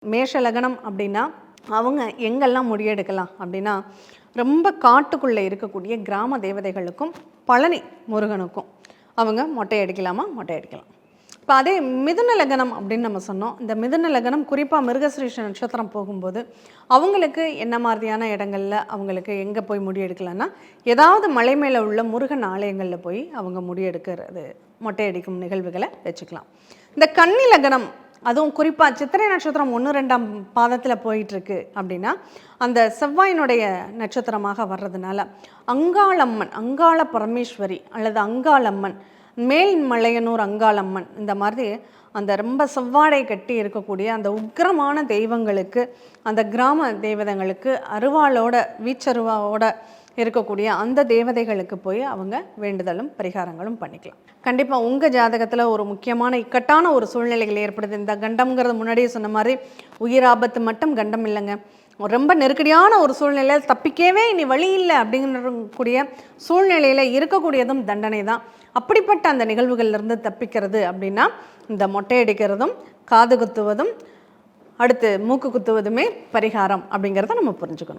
மேஷ லக்னம் அப்படின்னா அவங்க எங்கெல்லாம் முடியெடுக்கலாம் அப்படின்னா ரொம்ப காட்டுக்குள்ளே இருக்கக்கூடிய கிராம தேவதைகளுக்கும் பழனி முருகனுக்கும் அவங்க மொட்டை அடிக்கலாமா? மொட்டை அடிக்கலாம். இப்போ அதே மிதுன லக்னம் அப்படின்னு நம்ம சொன்னோம். இந்த மிதுன லக்னம் குறிப்பாக மிருகஸ்ரீஷ நட்சத்திரம் போகும்போது அவங்களுக்கு என்ன மாதிரியான இடங்களில் அவங்களுக்கு எங்கே போய் முடி எடுக்கலாம்னா, ஏதாவது மலை மேலே உள்ள முருகன் ஆலயங்களில் போய் அவங்க முடி எடுக்கிறது மொட்டை அடிக்கும் நிகழ்வுகளை வச்சுக்கலாம். இந்த கன்னி லக்னம் அதுவும் குறிப்பாக சித்திரை நட்சத்திரம் 1-2ஆம் பாதத்தில் போயிட்டுருக்கு அப்படின்னா அந்த செவ்வாயினுடைய நட்சத்திரமாக வர்றதுனால அங்காளம்மன், அங்காள பரமேஸ்வரி அல்லது அங்காளம்மன், மேல்மலையனூர் அங்காளம்மன், இந்த மாதிரி அந்த ரொம்ப செவ்வாடை கட்டி இருக்கக்கூடிய அந்த உக்கிரமான தெய்வங்களுக்கு, அந்த கிராம தேவதைங்களுக்கு அருவாளோட வீச்சருவாவோட இருக்கக்கூடிய அந்த தேவதைகளுக்கு போய் அவங்க வேண்டுதலும் பரிகாரங்களும் பண்ணிக்கலாம். கண்டிப்பாக உங்கள் ஜாதகத்தில் ஒரு முக்கியமான இக்கட்டான ஒரு சூழ்நிலைகள் ஏற்படுது. இந்த கண்டம்ங்கிறது முன்னாடியே சொன்ன மாதிரி உயிர் ஆபத்து மட்டும் கண்டம் இல்லைங்க, ரொம்ப நெருக்கடியான ஒரு சூழ்நிலையில் தப்பிக்கவே இனி வழி இல்லை அப்படிங்கக்கூடிய சூழ்நிலையில் இருக்கக்கூடியதும் தண்டனை தான். அப்படிப்பட்ட அந்த நிகழ்வுகள்லேருந்து தப்பிக்கிறது அப்படின்னா இந்த மொட்டை அடிக்கிறதும் காது குத்துவதும் அடுத்து மூக்கு குத்துவதுமே பரிகாரம் அப்படிங்கிறத நம்ம புரிஞ்சுக்கணும்.